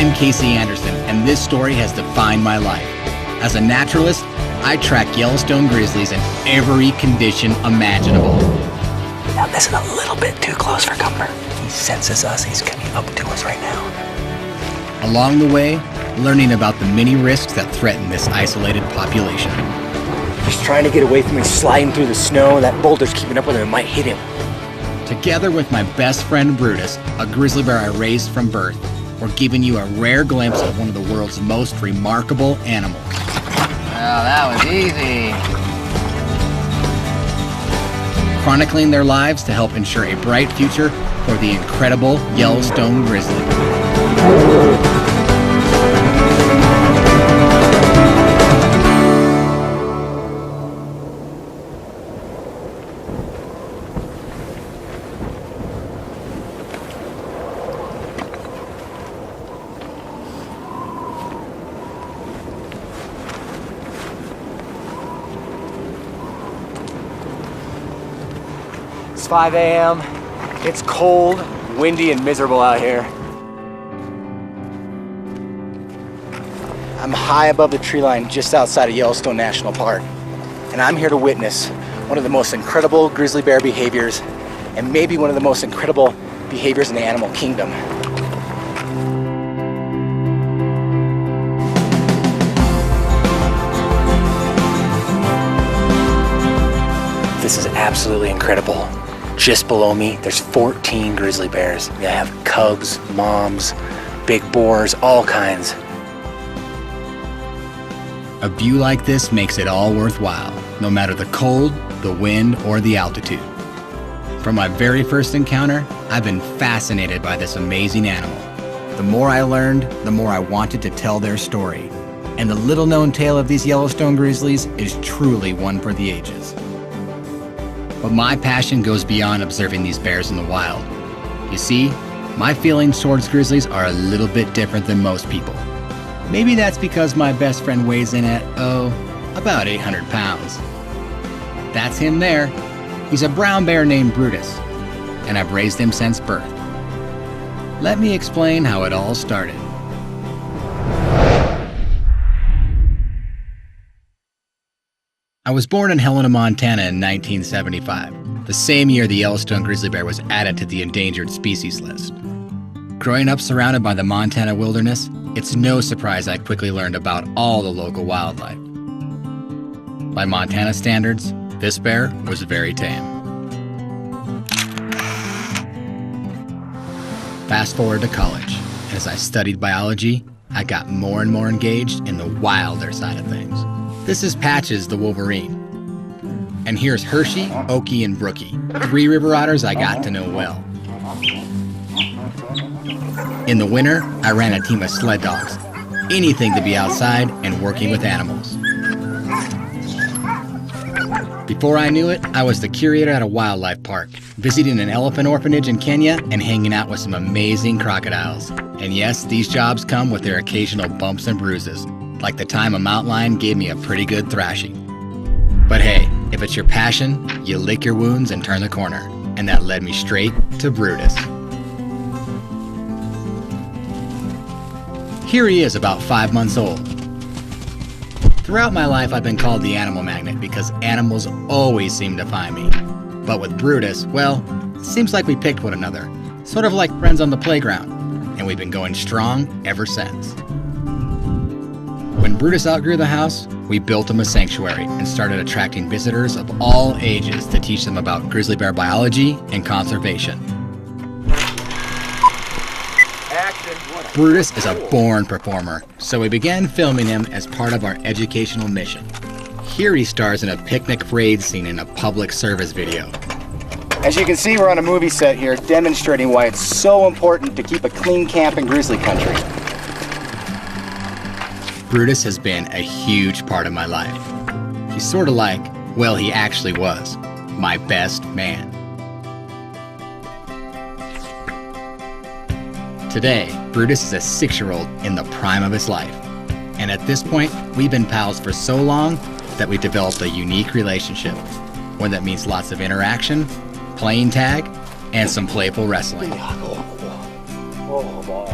I'm Casey Anderson, and this story has defined my life. As a naturalist, I track Yellowstone grizzlies in every condition imaginable. Now listen a little bit too close for comfort. He senses us. He's coming up to us right now. Along the way, learning about the many risks that threaten this isolated population. He's trying to get away from me, sliding through the snow. That boulder's keeping up with him. It might hit him. Together with my best friend Brutus, a grizzly bear I raised from birth, we're giving you a rare glimpse of one of the world's most remarkable animals. Well, that was easy. Chronicling their lives to help ensure a bright future for the incredible Yellowstone grizzly. It's 5 a.m. It's cold, windy, and miserable out here. I'm high above the tree line just outside of Yellowstone National Park, and I'm here to witness one of the most incredible grizzly bear behaviors, and maybe one of the most incredible behaviors in the animal kingdom. This is absolutely incredible. Just below me, there's 14 grizzly bears. They have cubs, moms, big boars, all kinds. A view like this makes it all worthwhile, no matter the cold, the wind, or the altitude. From my very first encounter, I've been fascinated by this amazing animal. The more I learned, the more I wanted to tell their story. And the little-known tale of these Yellowstone grizzlies is truly one for the ages. But my passion goes beyond observing these bears in the wild. You see, my feelings towards grizzlies are a little bit different than most people. Maybe that's because my best friend weighs in at, about 800 pounds. That's him there. He's a brown bear named Brutus, and I've raised him since birth. Let me explain how it all started. I was born in Helena, Montana in 1975, the same year the Yellowstone grizzly bear was added to the endangered species list. Growing up surrounded by the Montana wilderness, it's no surprise I quickly learned about all the local wildlife. By Montana standards, this bear was very tame. Fast forward to college, and as I studied biology, I got more and more engaged in the wilder side of things. This is Patches the wolverine. And here's Hershey, Okie, and Brookie, 3 river otters I got to know well. In the winter, I ran a team of sled dogs, anything to be outside and working with animals. Before I knew it, I was the curator at a wildlife park, visiting an elephant orphanage in Kenya and hanging out with some amazing crocodiles. And yes, these jobs come with their occasional bumps and bruises, like the time a mountain lion gave me a pretty good thrashing. But hey, if it's your passion, you lick your wounds and turn the corner. And that led me straight to Brutus. Here he is, about 5 months old. Throughout my life, I've been called the animal magnet because animals always seem to find me. But with Brutus, well, it seems like we picked one another, sort of like friends on the playground, and we've been going strong ever since. When Brutus outgrew the house, we built him a sanctuary and started attracting visitors of all ages to teach them about grizzly bear biology and conservation. Brutus is a born performer, so we began filming him as part of our educational mission. Here he stars in a picnic parade scene in a public service video. As you can see, we're on a movie set here demonstrating why it's so important to keep a clean camp in grizzly country. Brutus has been a huge part of my life. He's sort of like, well, he actually was, my best man. Today, Brutus is a 6-year-old in the prime of his life. And at this point, we've been pals for so long that we developed a unique relationship. One that means lots of interaction, playing tag, and some playful wrestling. Oh boy, oh boy.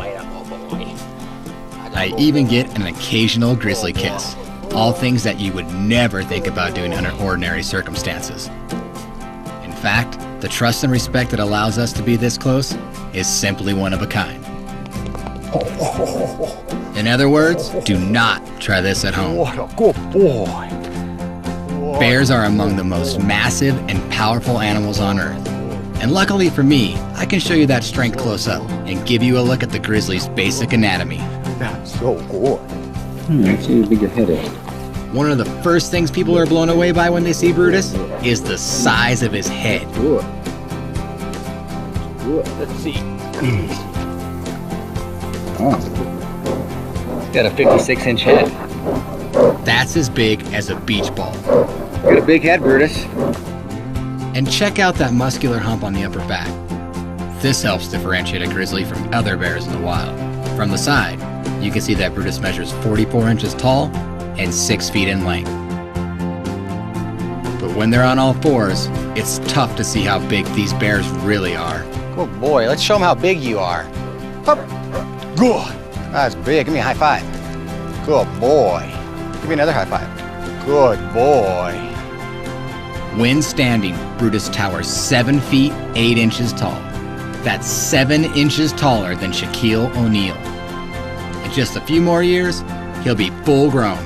I even get an occasional grizzly kiss. All things that you would never think about doing under ordinary circumstances. In fact, the trust and respect that allows us to be this close is simply one of a kind. In other words, do not try this at home. What a good boy. Bears are among the most massive and powerful animals on Earth. And luckily for me, I can show you that strength close up and give you a look at the grizzly's basic anatomy. That's so good. Let's see how big your head is. One of the first things people are blown away by when they see Brutus is the size of his head. Good. Good. Let's see. Oh. He's got a 56-inch head. That's as big as a beach ball. Got a big head, Brutus. And check out that muscular hump on the upper back. This helps differentiate a grizzly from other bears in the wild. From the side, you can see that Brutus measures 44 inches tall and 6 feet in length. But when they're on all fours, it's tough to see how big these bears really are. Good boy. Let's show him how big you are. Hup. Good. That's big. Give me a high five. Good boy. Give me another high five. Good boy. When standing, Brutus towers 7 feet 8 inches tall. That's 7 inches taller than Shaquille O'Neal. In just a few more years, he'll be full grown,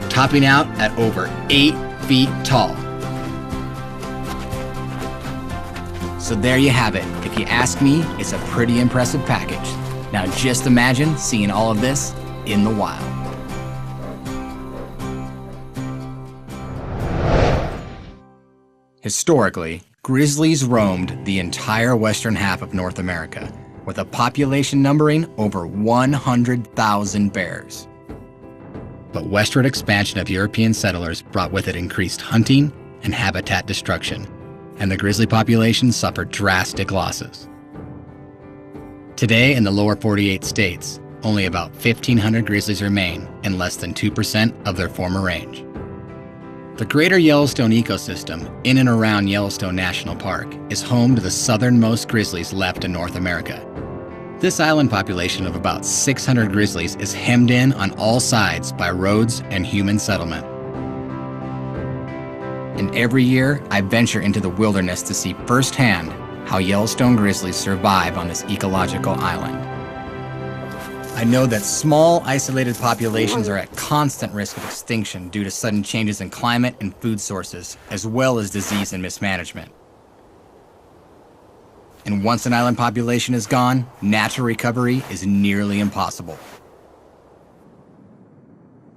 topping out at over 8 feet tall. So there you have it. If you ask me, it's a pretty impressive package. Now just imagine seeing all of this in the wild. Historically, grizzlies roamed the entire western half of North America, with a population numbering over 100,000 bears. But westward expansion of European settlers brought with it increased hunting and habitat destruction, and the grizzly population suffered drastic losses. Today, in the lower 48 states, only about 1,500 grizzlies remain in less than 2% of their former range. The Greater Yellowstone ecosystem, in and around Yellowstone National Park, is home to the southernmost grizzlies left in North America. This island population of about 600 grizzlies is hemmed in on all sides by roads and human settlement. And every year, I venture into the wilderness to see firsthand how Yellowstone grizzlies survive on this ecological island. I know that small, isolated populations are at constant risk of extinction due to sudden changes in climate and food sources, as well as disease and mismanagement. And once an island population is gone, natural recovery is nearly impossible.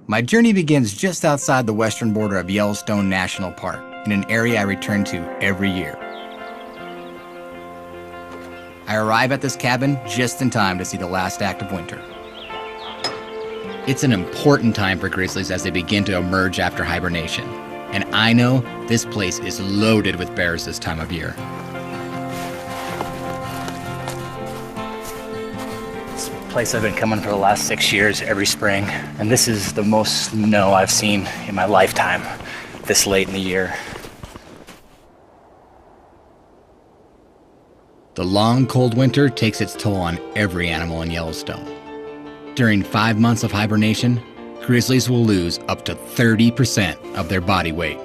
My journey begins just outside the western border of Yellowstone National Park, in an area I return to every year. I arrive at this cabin just in time to see the last act of winter. It's an important time for grizzlies as they begin to emerge after hibernation, and I know this place is loaded with bears this time of year. This place I've been coming for the last 6 years every spring, and this is the most snow I've seen in my lifetime this late in the year. The long, cold winter takes its toll on every animal in Yellowstone. During 5 months of hibernation, grizzlies will lose up to 30% of their body weight.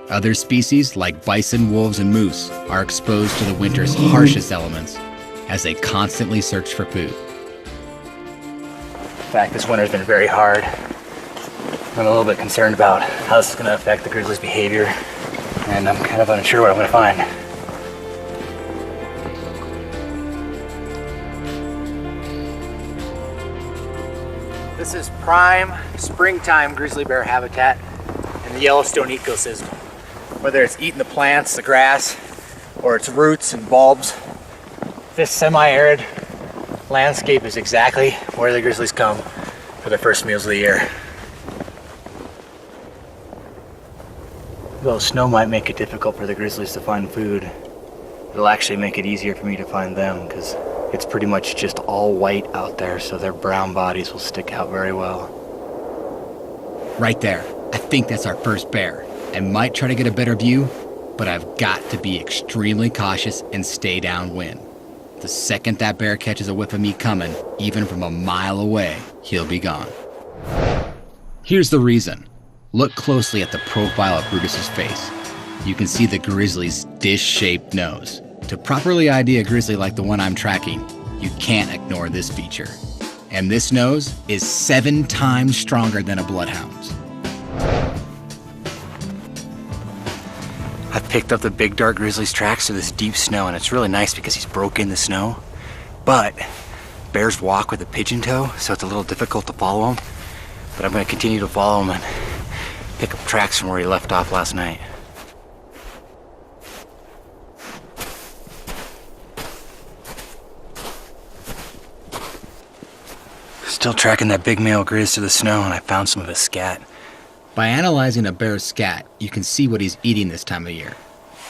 Other species like bison, wolves, and moose are exposed to the winter's harshest elements as they constantly search for food. In fact, this winter's been very hard. I'm a little bit concerned about how this is going to affect the grizzlies' behavior, and I'm kind of unsure what I'm going to find. This is prime springtime grizzly bear habitat in the Yellowstone ecosystem. Whether it's eating the plants, the grass, or its roots and bulbs, this semi-arid landscape is exactly where the grizzlies come for their first meals of the year. Though snow might make it difficult for the grizzlies to find food, it'll actually make it easier for me to find them because it's pretty much just all white out there, so their brown bodies will stick out very well. Right there. I think that's our first bear. I might try to get a better view, but I've got to be extremely cautious and stay downwind. The second that bear catches a whiff of me coming, even from a mile away, he'll be gone. Here's the reason. Look closely at the profile of Brutus's face. You can see the grizzly's dish-shaped nose. To properly ID a grizzly like the one I'm tracking, you can't ignore this feature. And this nose is 7 times stronger than a bloodhound's. I've picked up the big dark grizzly's tracks through this deep snow, and it's really nice because he's broke in the snow. But bears walk with a pigeon toe, so it's a little difficult to follow him. But I'm going to continue to follow him and pick up tracks from where he left off last night. Still tracking that big male grizz through the snow, and I found some of his scat. By analyzing a bear's scat, you can see what he's eating this time of year.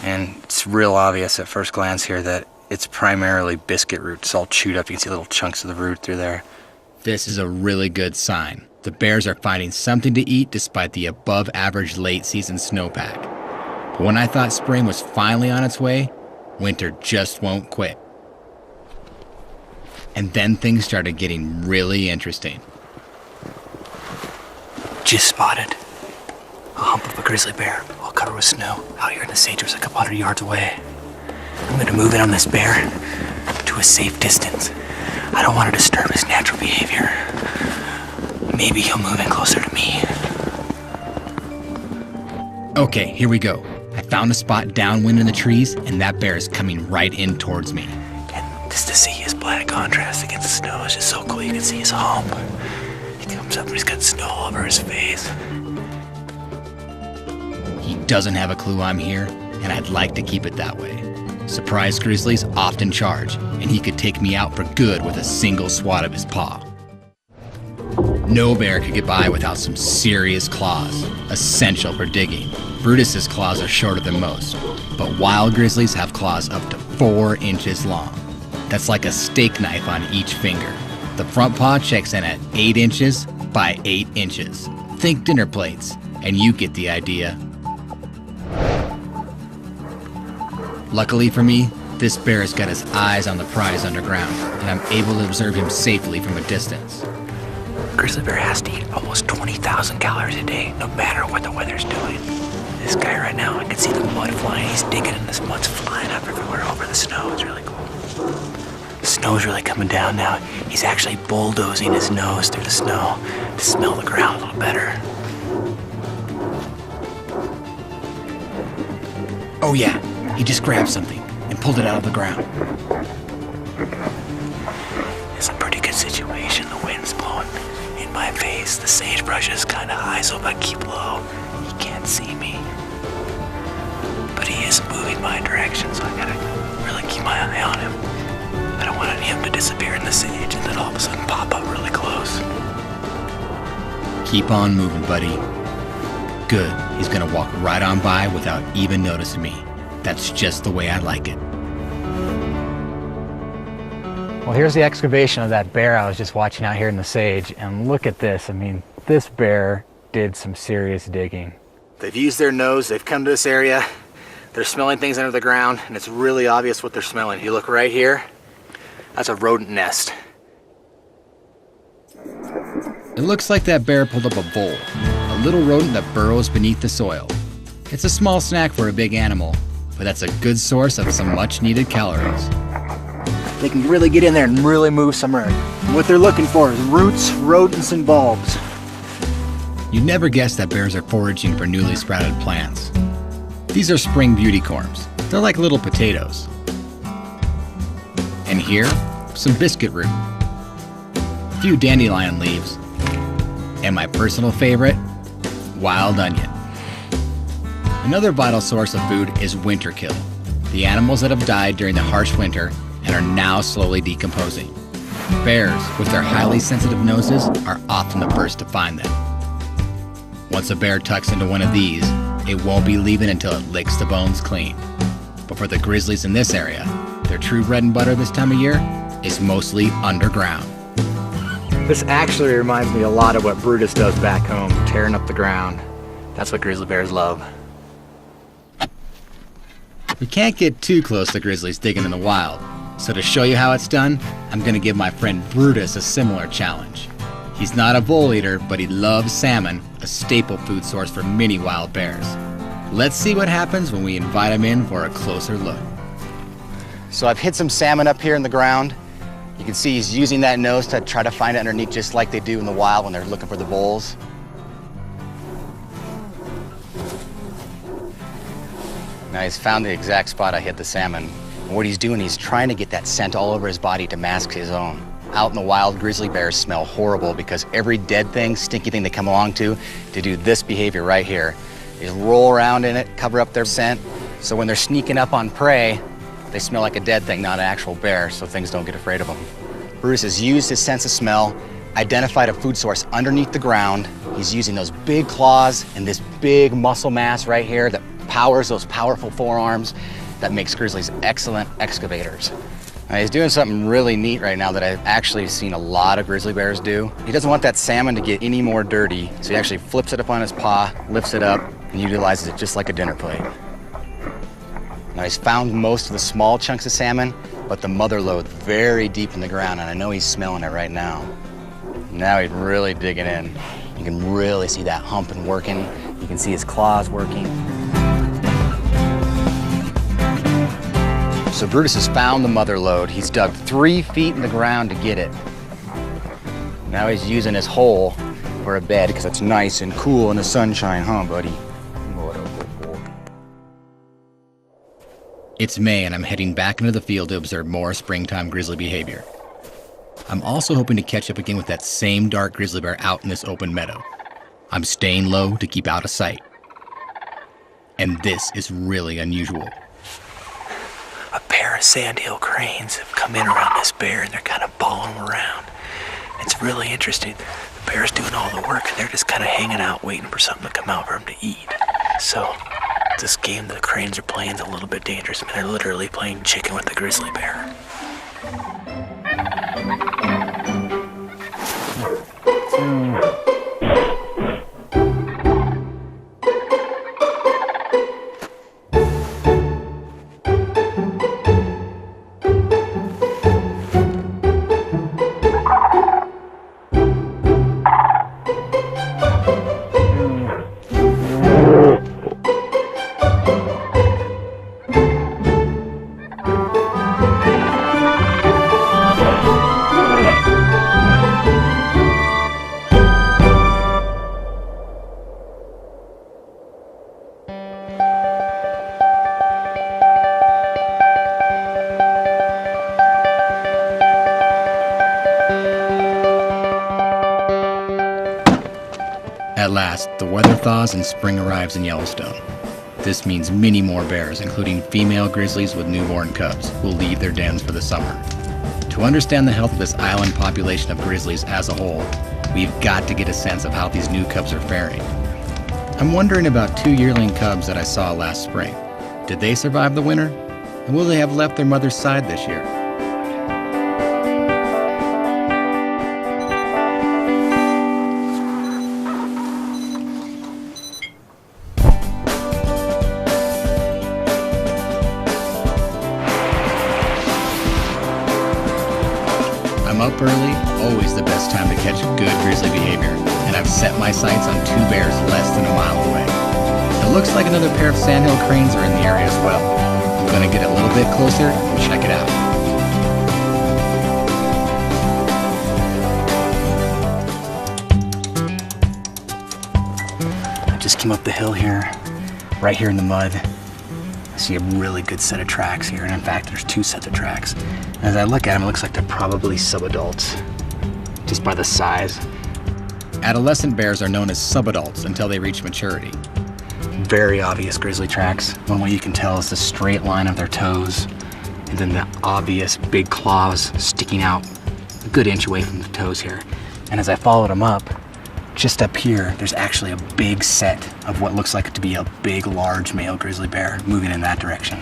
And it's real obvious at first glance here that it's primarily biscuit root. It's all chewed up. You can see little chunks of the root through there. This is a really good sign. The bears are finding something to eat despite the above average late season snowpack. But when I thought spring was finally on its way, winter just won't quit. And then things started getting really interesting. Just spotted a hump of a grizzly bear, all covered with snow, out here in the sage a couple hundred yards away. I'm gonna move in on this bear to a safe distance. I don't want to disturb his natural behavior. Maybe he'll move in closer to me. Okay, here we go. I found a spot downwind in the trees, and that bear is coming right in towards me. And just to see his black contrast against the snow is just so cool. You can see his hump. He comes up and he's got snow all over his face. He doesn't have a clue I'm here, and I'd like to keep it that way. Surprise grizzlies often charge, and he could take me out for good with a single swat of his paw. No bear could get by without some serious claws, essential for digging. Brutus's claws are shorter than most, but wild grizzlies have claws up to 4 inches long. That's like a steak knife on each finger. The front paw checks in at 8 inches by 8 inches. Think dinner plates, and you get the idea. Luckily for me, this bear has got his eyes on the prize underground, and I'm able to observe him safely from a distance. Grizzly bear has to eat almost 20,000 calories a day, no matter what the weather's doing. This guy right now, I can see the mud flying. He's digging and this mud's flying up everywhere over the snow. It's really cool. The snow's really coming down now. He's actually bulldozing his nose through the snow to smell the ground a little better. Oh yeah, he just grabbed something and pulled it out of the ground. It's a pretty good situation. The wind's blowing in my face. The sagebrush is kind of high, so if I keep low, he can't see me. But he is moving my direction, so I gotta really keep my eye on him. I don't want him to disappear in the sage and then all of a sudden pop up really close. Keep on moving, buddy. Good. He's gonna walk right on by without even noticing me. That's just the way I like it. Well, here's the excavation of that bear I was just watching out here in the sage, and look at this. I mean, this bear did some serious digging. They've used their nose, they've come to this area, they're smelling things under the ground, and it's really obvious what they're smelling. If you look right here, that's a rodent nest. It looks like that bear pulled up a vole, a little rodent that burrows beneath the soil. It's a small snack for a big animal, but that's a good source of some much needed calories. They can really get in there and really move some earth. And what they're looking for is roots, rodents, and bulbs. You'd never guess that bears are foraging for newly sprouted plants. These are spring beauty corms. They're like little potatoes. And here, some biscuit root, a few dandelion leaves, and my personal favorite, wild onion. Another vital source of food is winter kill, the animals that have died during the harsh winter and are now slowly decomposing. Bears, with their highly sensitive noses, are often the first to find them. Once a bear tucks into one of these, it won't be leaving until it licks the bones clean. But for the grizzlies in this area, their true bread and butter this time of year is mostly underground. This actually reminds me a lot of what Brutus does back home, tearing up the ground. That's what grizzly bears love. We can't get too close to grizzlies digging in the wild, So to show you how it's done, I'm gonna give my friend Brutus a similar challenge. He's not a bull eater, but he loves salmon, a staple food source for many wild bears. Let's see what happens when we invite him in for a closer look. So I've hid some salmon up here in the ground. You can see he's using that nose to try to find it underneath, just like they do in the wild when they're looking for the bulls. Now he's found the exact spot I hid the salmon. And what he's doing, he's trying to get that scent all over his body to mask his own. Out in the wild, grizzly bears smell horrible because every dead thing, stinky thing they come along to do this behavior right here. They just roll around in it, cover up their scent. So when they're sneaking up on prey, they smell like a dead thing, not an actual bear, so things don't get afraid of them. Brutus has used his sense of smell, identified a food source underneath the ground. He's using those big claws and this big muscle mass right here that powers those powerful forearms that makes grizzlies excellent excavators. Now, he's doing something really neat right now that I've actually seen a lot of grizzly bears do. He doesn't want that salmon to get any more dirty, so he actually flips it up on his paw, lifts it up, and utilizes it just like a dinner plate. Now, he's found most of the small chunks of salmon, but the mother lode very deep in the ground, and I know he's smelling it right now. Now he's really digging in. You can really see that humping working. You can see his claws working. So Brutus has found the mother lode. He's dug 3 feet in the ground to get it. Now he's using his hole for a bed because it's nice and cool in the sunshine, huh, buddy? It's May and I'm heading back into the field to observe more springtime grizzly behavior. I'm also hoping to catch up again with that same dark grizzly bear out in this open meadow. I'm staying low to keep out of sight. And this is really unusual. A pair of sandhill cranes have come in around this bear and they're kind of following him around. It's really interesting. The bear's doing all the work and they're just kind of hanging out waiting for something to come out for him to eat. So this game the cranes are playing is a little bit dangerous. I mean, they're literally playing chicken with the grizzly bear. At last, the weather thaws and spring arrives in Yellowstone. This means many more bears, including female grizzlies with newborn cubs, will leave their dens for the summer. To understand the health of this island population of grizzlies as a whole, we've got to get a sense of how these new cubs are faring. I'm wondering about 2 yearling cubs that I saw last spring. Did they survive the winter? And will they have left their mother's side this year? I'm up early, always the best time to catch good grizzly behavior, and I've set my sights on 2 bears less than a mile away. It looks like another pair of sandhill cranes are in the area as well. I'm gonna get a little bit closer and check it out. I just came up the hill here, right here in the mud. I see a really good set of tracks here, and in fact, there's 2 sets of tracks. As I look at them, it looks like they're probably subadults, just by the size. Adolescent bears are known as subadults until they reach maturity. Very obvious grizzly tracks. One way you can tell is the straight line of their toes, and then the obvious big claws sticking out a good inch away from the toes here. And as I followed them up, just up here, there's actually a big set of what looks like to be a big, large male grizzly bear moving in that direction.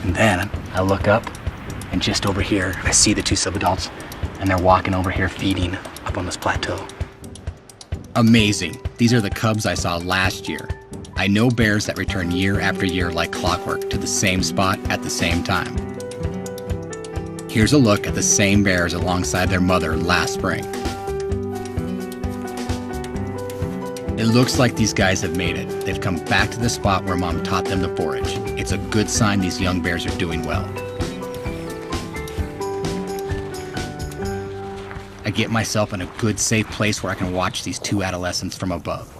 And then I look up, and just over here, I see the 2 subadults, and they're walking over here feeding up on this plateau. Amazing. These are the cubs I saw last year. I know bears that return year after year like clockwork to the same spot at the same time. Here's a look at the same bears alongside their mother last spring. It looks like these guys have made it. They've come back to the spot where Mom taught them to forage. It's a good sign these young bears are doing well. I get myself in a good, safe place where I can watch these two adolescents from above.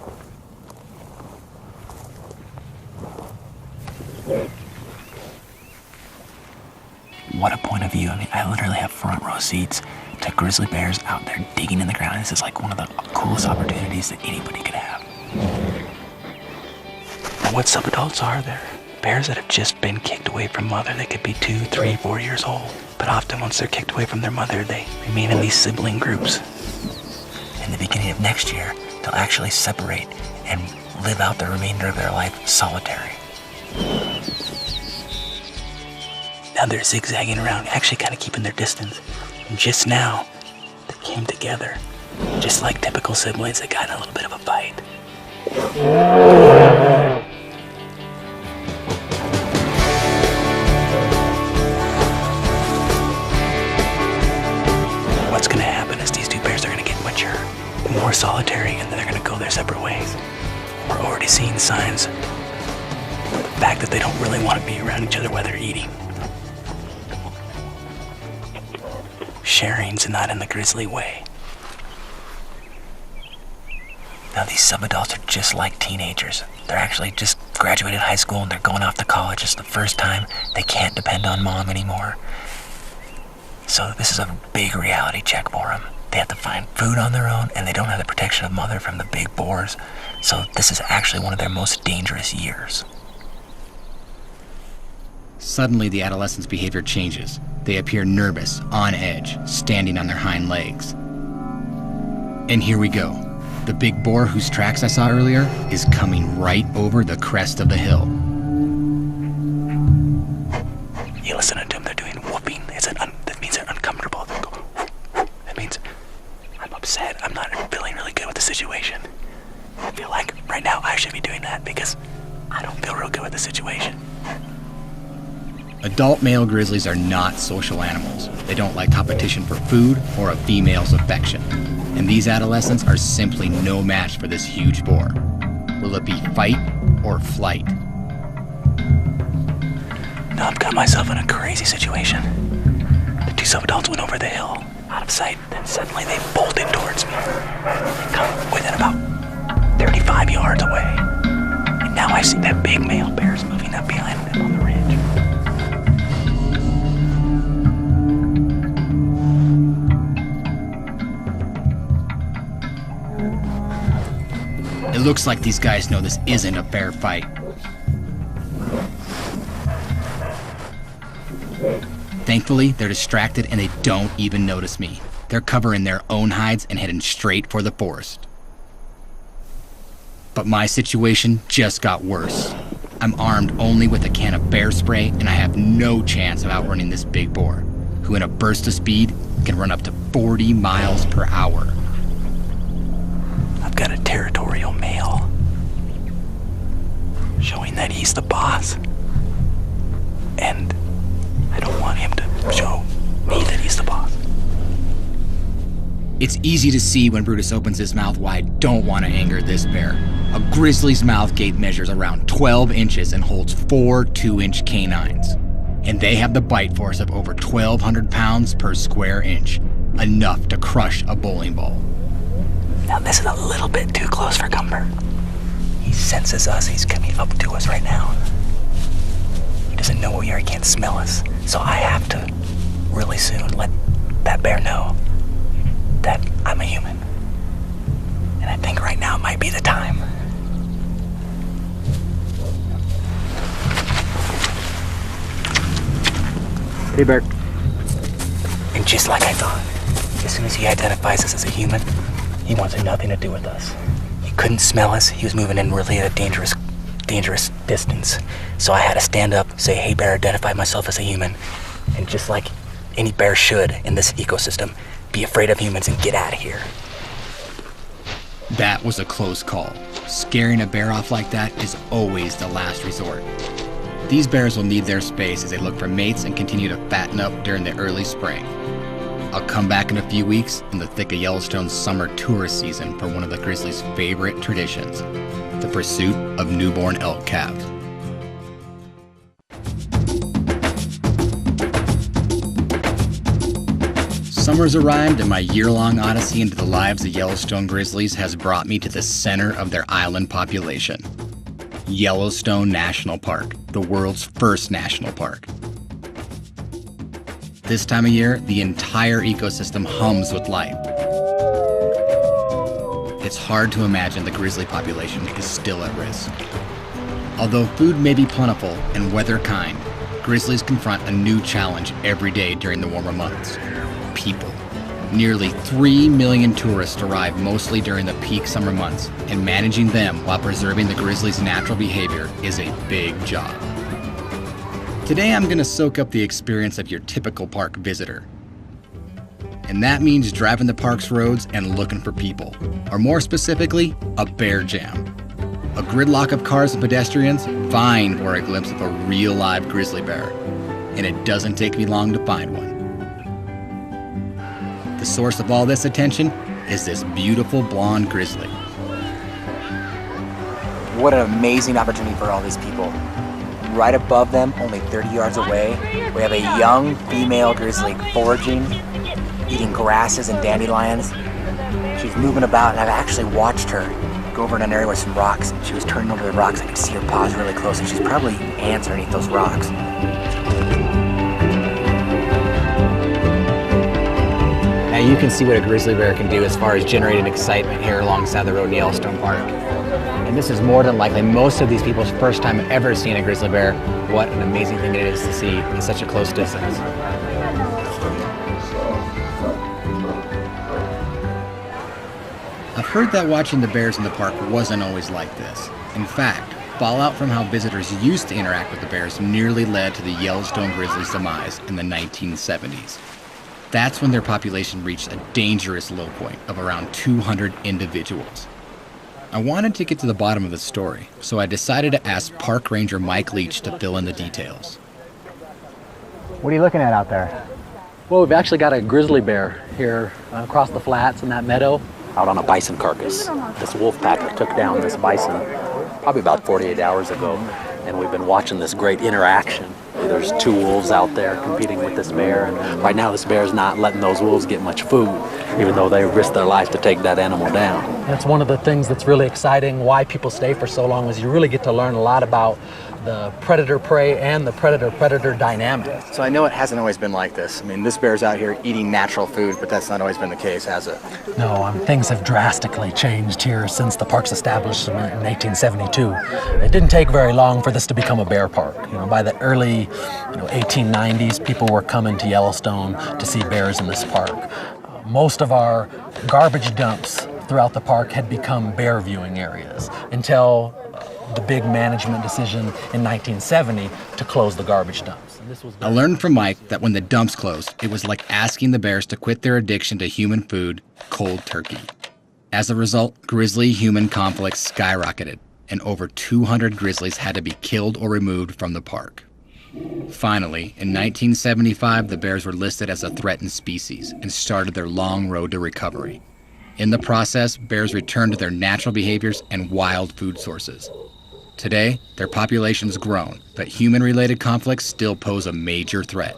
What a point of view. I mean, I literally have front row seats to grizzly bears out there digging in the ground. This is like one of the coolest opportunities that anybody could have. And what subadults are there? Bears that have just been kicked away from mother. They could be 2, 3, 4 years old. But often once they're kicked away from their mother, they remain in these sibling groups. In the beginning of next year, they'll actually separate and live out the remainder of their life solitary. Now they're zigzagging around, actually kind of keeping their distance. And just now, they came together. Just like typical siblings, they got in a little bit of a fight. What's going to happen is these two bears are going to get mature, more solitary, and then they're going to go their separate ways. We're already seeing signs of the fact that they don't really want to be around each other while they're eating. Sharing's not in the grizzly way. Now these subadults are just like teenagers. They're actually just graduated high school and they're going off to college. It's the first time they can't depend on mom anymore. So this is a big reality check for them. They have to find food on their own and they don't have the protection of mother from the big boars. So this is actually one of their most dangerous years. Suddenly, the adolescent's behavior changes. They appear nervous, on edge, standing on their hind legs. And here we go. The big boar whose tracks I saw earlier is coming right over the crest of the hill. You listen to them, they're doing whooping. That means they're uncomfortable. They go, that means I'm upset. I'm not feeling really good with the situation. I feel like right now I should be doing that because I don't feel real good with the situation. Adult male grizzlies are not social animals. They don't like competition for food or a female's affection. And these adolescents are simply no match for this huge boar. Will it be fight or flight? Now I've got myself in a crazy situation. The two subadults went over the hill, out of sight, then suddenly they bolted towards me. They come within about 35 yards away. And now I see that big male bear's moving up behind them on the ridge. It looks like these guys know this isn't a fair fight. Thankfully, they're distracted and they don't even notice me. They're covering their own hides and heading straight for the forest. But my situation just got worse. I'm armed only with a can of bear spray and I have no chance of outrunning this big boar, who in a burst of speed can run up to 40 miles per hour. I've got a territorial male, showing that he's the boss. And I don't want him to show me that he's the boss. It's easy to see when Brutus opens his mouth why I don't want to anger this bear. A grizzly's mouth gate measures around 12 inches and holds 4 2-inch canines. And they have the bite force of over 1,200 pounds per square inch, enough to crush a bowling ball. Now this is a little bit too close for comfort. He senses us, he's coming up to us right now. He doesn't know where we are, he can't smell us. So I have to really soon let that bear know that I'm a human. And I think right now might be the time. Hey, bear. And just like I thought, as soon as he identifies us as a human, he wants nothing to do with us. He couldn't smell us. He was moving in really at a dangerous distance. So I had to stand up, say, hey bear, identify myself as a human. And just like any bear should in this ecosystem, be afraid of humans and get out of here. That was a close call. Scaring a bear off like that is always the last resort. These bears will need their space as they look for mates and continue to fatten up during the early spring. I'll come back in a few weeks in the thick of Yellowstone's summer tourist season for one of the grizzly's favorite traditions, the pursuit of newborn elk calves. Summer's arrived and my year-long odyssey into the lives of Yellowstone grizzlies has brought me to the center of their island population. Yellowstone National Park, the world's first national park. This time of year, the entire ecosystem hums with life. It's hard to imagine the grizzly population is still at risk. Although food may be plentiful and weather kind, grizzlies confront a new challenge every day during the warmer months. People. Nearly 3 million tourists arrive mostly during the peak summer months, and managing them while preserving the grizzly's natural behavior is a big job. Today I'm going to soak up the experience of your typical park visitor. And that means driving the park's roads and looking for people, or more specifically, a bear jam. A gridlock of cars and pedestrians vying for a glimpse of a real live grizzly bear. And it doesn't take me long to find one. The source of all this attention is this beautiful blonde grizzly. What an amazing opportunity for all these people. Right above them, only 30 yards away, we have a young female grizzly foraging, eating grasses and dandelions. She's moving about, and I've actually watched her go over in an area with some rocks. She was turning over the rocks. I could see her paws really close, and she's probably ants underneath those rocks. Now you can see what a grizzly bear can do as far as generating excitement here alongside the road in Yellowstone Park. And this is more than likely most of these people's first time ever seeing a grizzly bear. What an amazing thing it is to see in such a close distance. I've heard that watching the bears in the park wasn't always like this. In fact, fallout from how visitors used to interact with the bears nearly led to the Yellowstone grizzly's demise in the 1970s. That's when their population reached a dangerous low point of around 200 individuals. I wanted to get to the bottom of the story, so I decided to ask Park Ranger Mike Leach to fill in the details. What are you looking at out there? Well, we've actually got a grizzly bear here across the flats in that meadow, out on a bison carcass. This wolf packer took down this bison probably about 48 hours ago, and we've been watching this great interaction. There's two wolves out there competing with this bear, and right now this bear is not letting those wolves get much food, even though they risk their life to take that animal down. That's one of the things that's really exciting, why people stay for so long, is you really get to learn a lot about the predator-prey and the predator-predator dynamic. So I know it hasn't always been like this. I mean, this bear's out here eating natural food, but that's not always been the case, has it? No, things have drastically changed here since the park's establishment in 1872. It didn't take very long for this to become a bear park. By the early 1890s, people were coming to Yellowstone to see bears in this park. Most of our garbage dumps throughout the park had become bear viewing areas until the big management decision in 1970 to close the garbage dumps. I learned from Mike that when the dumps closed, it was like asking the bears to quit their addiction to human food cold turkey. As a result, grizzly-human conflicts skyrocketed, and over 200 grizzlies had to be killed or removed from the park. Finally, in 1975, the bears were listed as a threatened species and started their long road to recovery. In the process, bears returned to their natural behaviors and wild food sources. Today, their population's grown, but human-related conflicts still pose a major threat.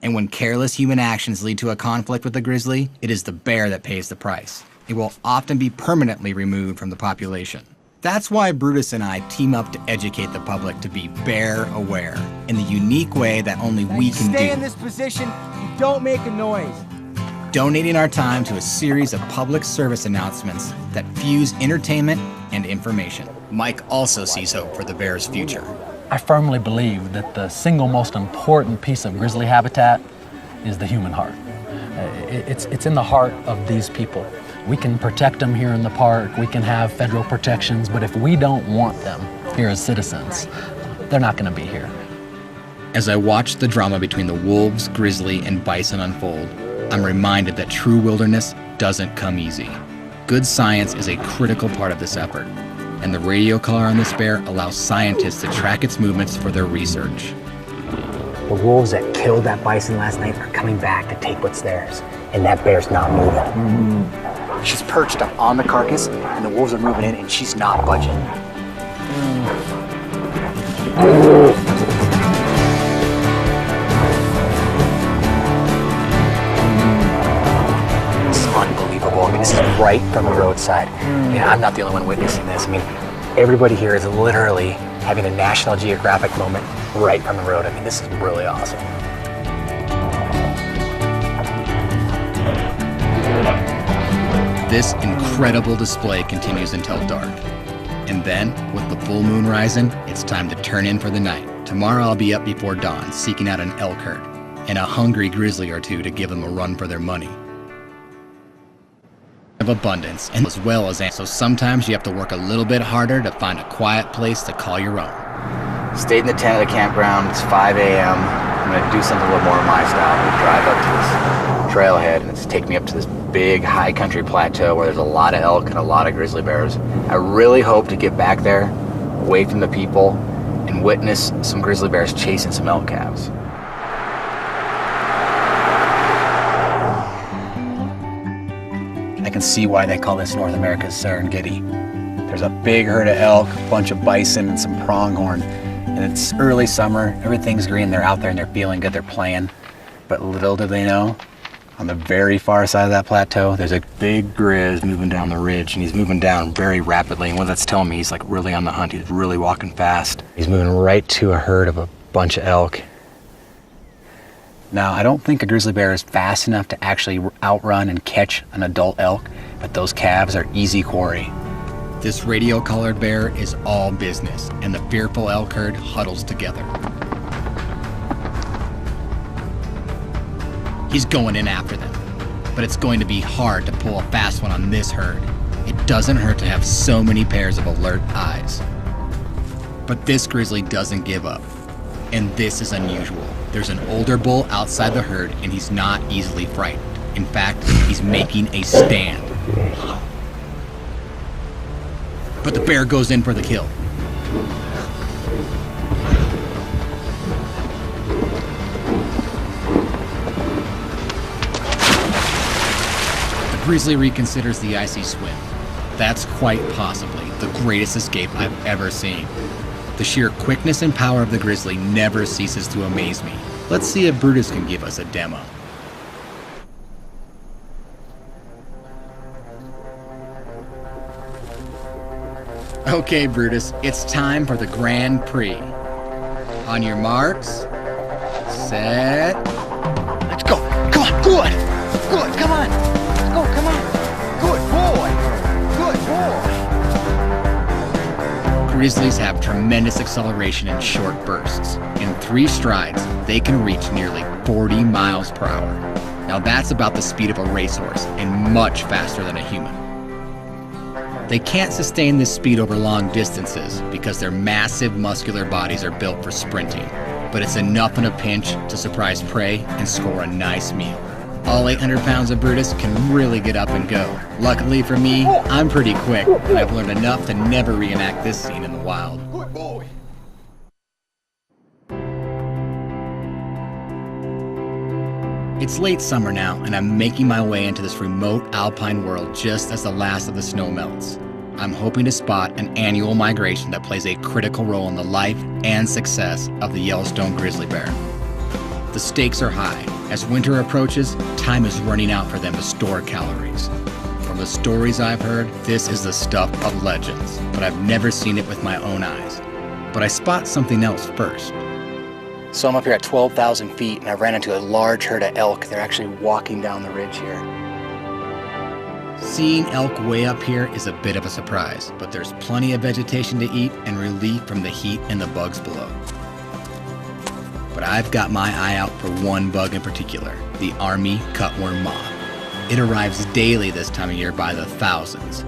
And when careless human actions lead to a conflict with a grizzly, it is the bear that pays the price. It will often be permanently removed from the population. That's why Brutus and I team up to educate the public to be bear aware in the unique way that only we can do. Stay in this position, you don't make a noise. Donating our time to a series of public service announcements that fuse entertainment and information. Mike also sees hope for the bear's future. I firmly believe that the single most important piece of grizzly habitat is the human heart. It's in the heart of these people. We can protect them here in the park, we can have federal protections, but if we don't want them here as citizens, they're not going to be here. As I watch the drama between the wolves, grizzly, and bison unfold, I'm reminded that true wilderness doesn't come easy. Good science is a critical part of this effort. and the radio collar on this bear allows scientists to track its movements for their research. The wolves that killed that bison last night are coming back to take what's theirs, and that bear's not moving. She's perched up on the carcass, and the wolves are moving in, and she's not budging. This is unbelievable. I mean, this is right from the roadside. I mean, I'm not the only one witnessing this. I mean, everybody here is literally having a National Geographic moment right from the road. I mean, this is really awesome. This incredible display continues until dark. And then, with the full moon rising, it's time to turn in for the night. Tomorrow I'll be up before dawn, seeking out an elk herd, and a hungry grizzly or two to give them a run for their money. Of abundance, and as well as so sometimes you have to work a little bit harder to find a quiet place to call your own. Stayed in the tent at the campground. It's 5 a.m. I'm gonna do something a little more my style. We drive up to this trailhead, and it's take me up to this big high country plateau where there's a lot of elk and a lot of grizzly bears. I really hope to get back there, away from the people, and witness some grizzly bears chasing some elk calves. I can see why they call this North America's Serengeti. There's a big herd of elk, a bunch of bison, and some pronghorn. And it's early summer, everything's green, they're out there and they're feeling good, they're playing. But little do they know, on the very far side of that plateau, there's a big grizz moving down the ridge, and he's moving down very rapidly. And what that's telling me, he's like really on the hunt, he's really walking fast. He's moving right to a herd of a bunch of elk. Now, I don't think a grizzly bear is fast enough to actually outrun and catch an adult elk, but those calves are easy quarry. This radio-collared bear is all business, and the fearful elk herd huddles together. He's going in after them, but it's going to be hard to pull a fast one on this herd. It doesn't hurt to have so many pairs of alert eyes. But this grizzly doesn't give up, and this is unusual. There's an older bull outside the herd, and he's not easily frightened. In fact, he's making a stand. But the bear goes in for the kill. The grizzly reconsiders the icy swim. That's quite possibly the greatest escape I've ever seen. The sheer quickness and power of the grizzly never ceases to amaze me. Let's see if Brutus can give us a demo. Okay, Brutus, it's time for the Grand Prix. On your marks, set, let's go. Come on, good, come on. Let's go, come on. Good boy. Grizzlies have tremendous acceleration in short bursts. In 3 strides, they can reach nearly 40 miles per hour. Now that's about the speed of a racehorse and much faster than a human. They can't sustain this speed over long distances because their massive muscular bodies are built for sprinting, but it's enough in a pinch to surprise prey and score a nice meal. All 800 pounds of Brutus can really get up and go. Luckily for me, I'm pretty quick, and I've learned enough to never reenact this scene in the wild. Good boy. It's late summer now, and I'm making my way into this remote alpine world just as the last of the snow melts. I'm hoping to spot an annual migration that plays a critical role in the life and success of the Yellowstone grizzly bear. The stakes are high. As winter approaches, time is running out for them to store calories. From the stories I've heard, this is the stuff of legends, but I've never seen it with my own eyes. But I spot something else first. So I'm up here at 12,000 feet, and I ran into a large herd of elk. They're actually walking down the ridge here. Seeing elk way up here is a bit of a surprise, but there's plenty of vegetation to eat and relief from the heat and the bugs below. But I've got my eye out for one bug in particular, the army cutworm moth. It arrives daily this time of year by the thousands.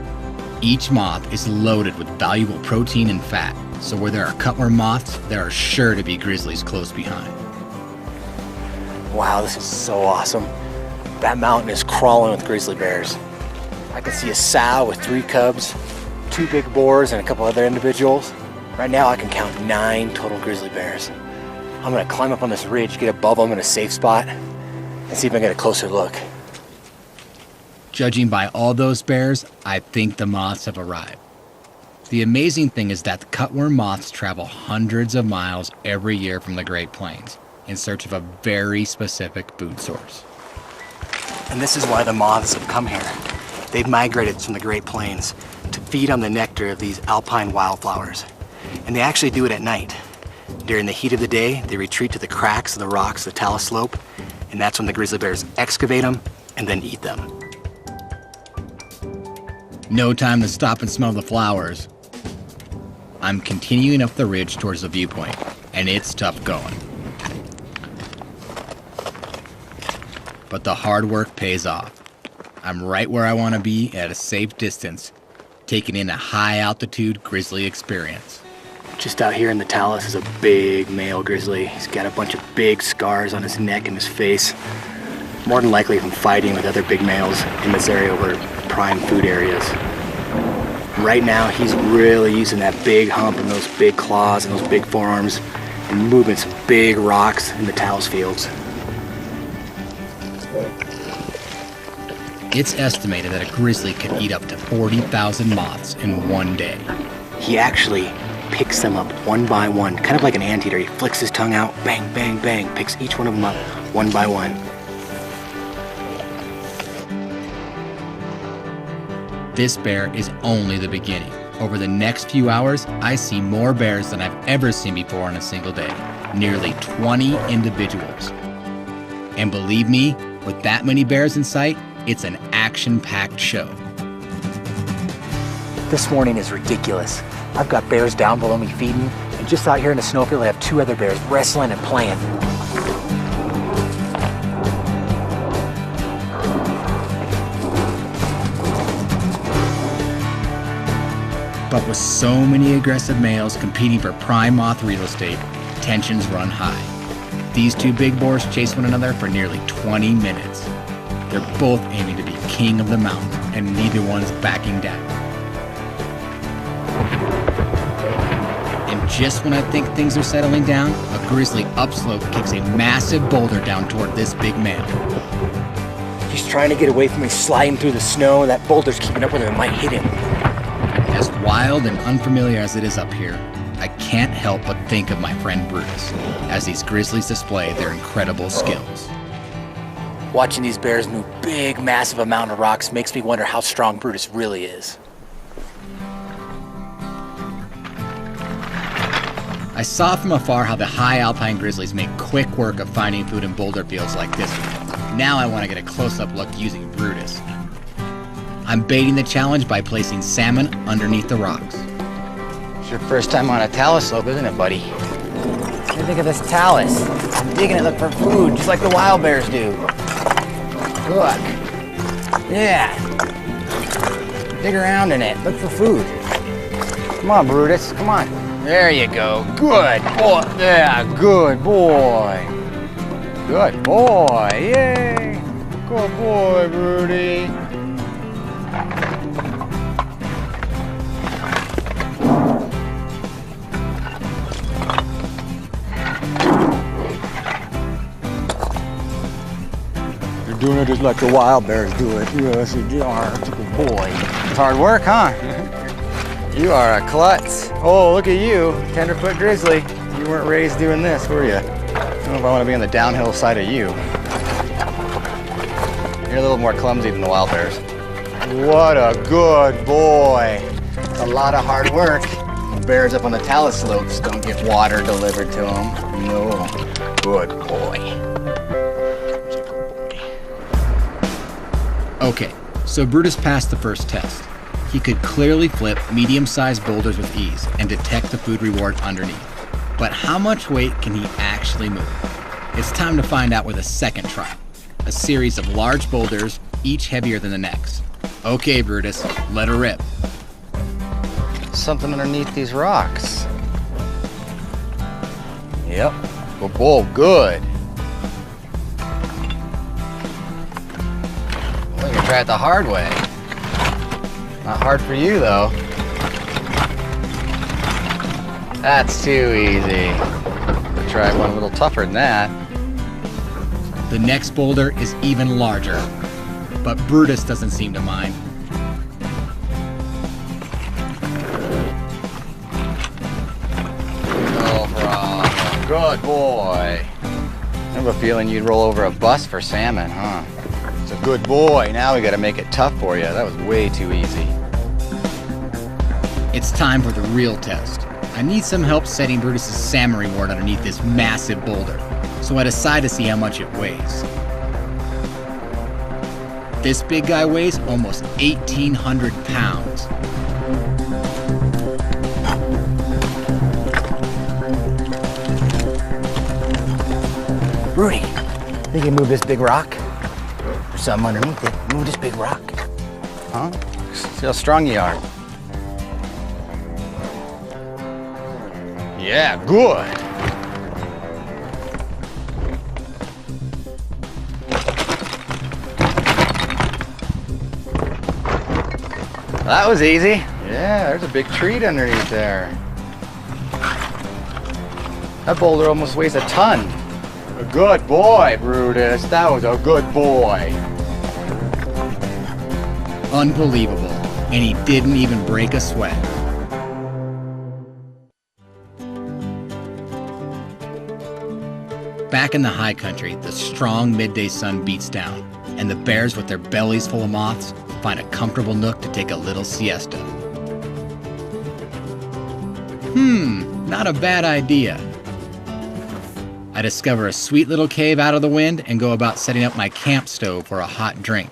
Each moth is loaded with valuable protein and fat, so where there are cutworm moths, there are sure to be grizzlies close behind. Wow, this is so awesome. That mountain is crawling with grizzly bears. I can see a sow with 3 cubs, 2 2 big boars and a couple other individuals. Right now I can count 9 total grizzly bears. I'm gonna climb up on this ridge, get above them in a safe spot, and see if I can get a closer look. Judging by all those bears, I think the moths have arrived. The amazing thing is that the cutworm moths travel hundreds of miles every year from the Great Plains in search of a very specific food source. And this is why the moths have come here. They've migrated from the Great Plains to feed on the nectar of these alpine wildflowers. And they actually do it at night. During the heat of the day, they retreat to the cracks of the rocks, the talus slope, and that's when the grizzly bears excavate them and then eat them. No time to stop and smell the flowers. I'm continuing up the ridge towards the viewpoint, and it's tough going. But the hard work pays off. I'm right where I want to be at a safe distance, taking in a high-altitude grizzly experience. Just out here in the talus is a big male grizzly. He's got a bunch of big scars on his neck and his face. More than likely from fighting with other big males in this area over prime food areas. Right now, he's really using that big hump and those big claws and those big forearms and moving some big rocks in the talus fields. It's estimated that a grizzly could eat up to 40,000 moths in one day. He actually picks them up one by one, kind of like an anteater. He flicks his tongue out, bang, bang, bang, picks each one of them up one by one. This bear is only the beginning. Over the next few hours, I see more bears than I've ever seen before on a single day. Nearly 20 individuals. And believe me, with that many bears in sight, it's an action-packed show. This morning is ridiculous. I've got bears down below me feeding, and just out here in the snowfield I have 2 other bears wrestling and playing. But with so many aggressive males competing for prime moth real estate, tensions run high. These 2 big boars chase one another for nearly 20 minutes. They're both aiming to be king of the mountain, and neither one's backing down. And just when I think things are settling down, a grizzly upslope kicks a massive boulder down toward this big man. He's trying to get away from me, sliding through the snow. That boulder's keeping up with him, it might hit him. As wild and unfamiliar as it is up here, I can't help but think of my friend Brutus, as these grizzlies display their incredible skills. Watching these bears move big, massive amount of rocks makes me wonder how strong Brutus really is. I saw from afar how the high alpine grizzlies make quick work of finding food in boulder fields like this one. Now I want to get a close-up look using Brutus. I'm baiting the challenge by placing salmon underneath the rocks. It's your first time on a talus slope, isn't it, buddy? What do you think of this talus? I'm digging it, look for food, just like the wild bears do. Look. Yeah. Dig around in it, look for food. Come on, Brutus, come on. There you go. Good boy. Yeah, good boy. Good boy. Yay. Good boy, Rudy. You're doing it just like the wild bears do it. Yes, you are. That's a good boy. It's hard work, huh? You are a klutz. Oh, look at you, tenderfoot grizzly. You weren't raised doing this, were you? I don't know if I want to be on the downhill side of you. You're a little more clumsy than the wild bears. What a good boy. It's a lot of hard work. The bears up on the talus slopes don't get water delivered to them. No. Good boy. Okay, so Brutus passed the first test. He could clearly flip medium-sized boulders with ease and detect the food reward underneath. But how much weight can he actually move? It's time to find out with a second trial. A series of large boulders, each heavier than the next. Okay, Brutus, let her rip. Something underneath these rocks. Yep. Good boy, good. Well, you can try it the hard way. Not hard for you, though. That's too easy. Try one a little tougher than that. The next boulder is even larger, but Brutus doesn't seem to mind. No problem. Good boy. I have a feeling you'd roll over a bus for salmon, huh? It's a good boy. Now we gotta make it tough for you. That was way too easy. It's time for the real test. I need some help setting Brutus's salmon reward underneath this massive boulder, so I decide to see how much it weighs. This big guy weighs almost 1,800 pounds. Rudy, think you move this big rock? There's something underneath it. Move this big rock. Huh? See how strong you are. Yeah, good. That was easy. Yeah, there's a big treat underneath there. That boulder almost weighs a ton. A good boy, Brutus. That was a good boy. Unbelievable. And he didn't even break a sweat. Back in the high country, the strong midday sun beats down, and the bears with their bellies full of moths find a comfortable nook to take a little siesta. Not a bad idea. I discover a sweet little cave out of the wind and go about setting up my camp stove for a hot drink.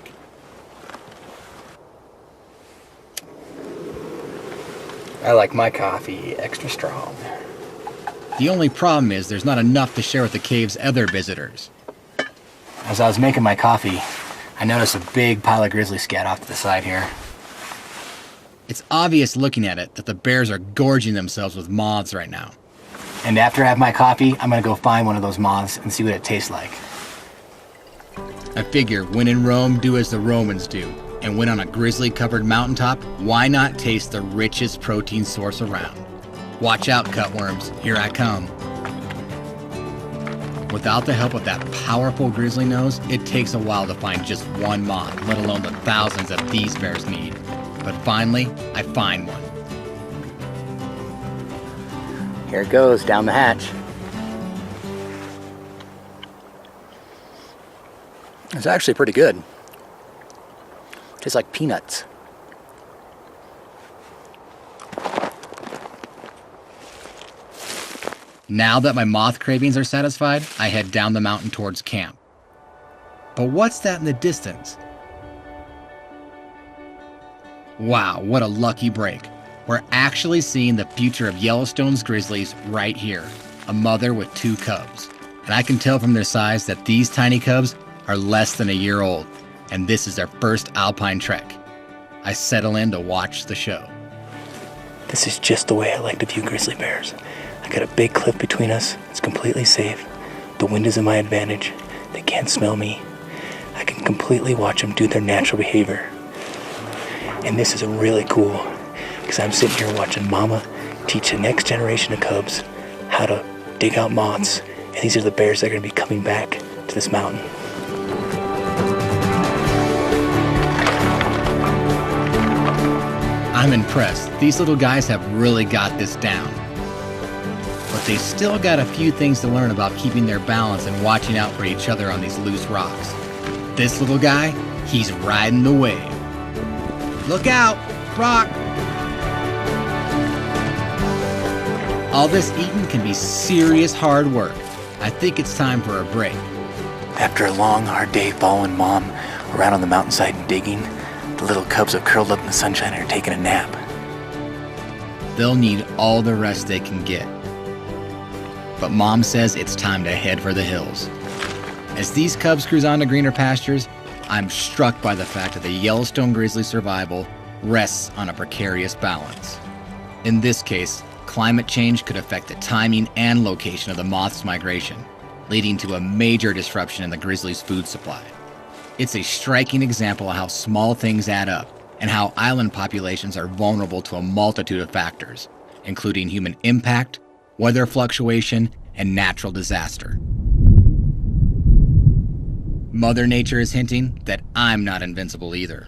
I like my coffee extra strong. The only problem is there's not enough to share with the cave's other visitors. As I was making my coffee, I noticed a big pile of grizzly scat off to the side here. It's obvious looking at it that the bears are gorging themselves with moths right now. And after I have my coffee, I'm gonna go find one of those moths and see what it tastes like. I figure when in Rome, do as the Romans do. And when on a grizzly-covered mountaintop, why not taste the richest protein source around? Watch out, cutworms. Here I come. Without the help of that powerful grizzly nose, it takes a while to find just one moth, let alone the thousands that these bears need. But finally, I find one. Here it goes, down the hatch. It's actually pretty good. Tastes like peanuts. Now that my moth cravings are satisfied, I head down the mountain towards camp. But what's that in the distance? Wow, what a lucky break. We're actually seeing the future of Yellowstone's grizzlies right here, a mother with 2 cubs. And I can tell from their size that these tiny cubs are less than a year old, and this is their first alpine trek. I settle in to watch the show. This is just the way I like to view grizzly bears. I got a big cliff between us. It's completely safe. The wind is in my advantage. They can't smell me. I can completely watch them do their natural behavior. And this is really cool because I'm sitting here watching Mama teach the next generation of cubs how to dig out moths. And these are the bears that are going to be coming back to this mountain. I'm impressed. These little guys have really got this down. But they still got a few things to learn about keeping their balance and watching out for each other on these loose rocks. This little guy, he's riding the wave. Look out, rock! All this eating can be serious hard work. I think it's time for a break. After a long, hard day following Mom around on the mountainside and digging, the little cubs have curled up in the sunshine and are taking a nap. They'll need all the rest they can get. But Mom says it's time to head for the hills. As these cubs cruise on to greener pastures, I'm struck by the fact that the Yellowstone grizzly survival rests on a precarious balance. In this case, climate change could affect the timing and location of the moth's migration, leading to a major disruption in the grizzly's food supply. It's a striking example of how small things add up and how island populations are vulnerable to a multitude of factors. including human impact, weather fluctuation, and natural disaster. Mother Nature is hinting that I'm not invincible either.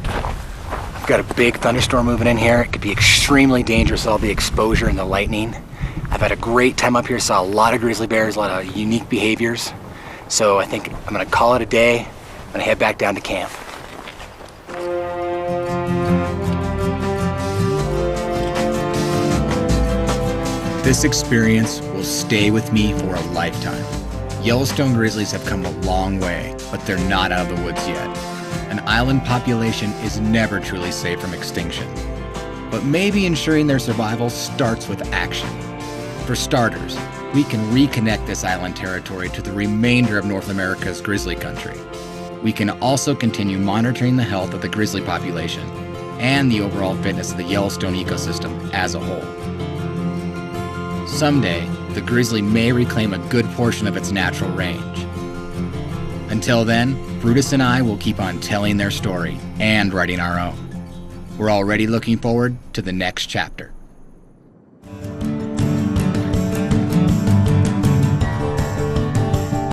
We've got a big thunderstorm moving in here. It could be extremely dangerous with all the exposure and the lightning. I've had a great time up here, saw a lot of grizzly bears, a lot of unique behaviors. So I think I'm gonna call it a day. I'm gonna head back down to camp. This experience will stay with me for a lifetime. Yellowstone grizzlies have come a long way, but they're not out of the woods yet. An island population is never truly safe from extinction. But maybe ensuring their survival starts with action. For starters, we can reconnect this island territory to the remainder of North America's grizzly country. We can also continue monitoring the health of the grizzly population and the overall fitness of the Yellowstone ecosystem as a whole. Someday, the grizzly may reclaim a good portion of its natural range. Until then, Brutus and I will keep on telling their story and writing our own. We're already looking forward to the next chapter.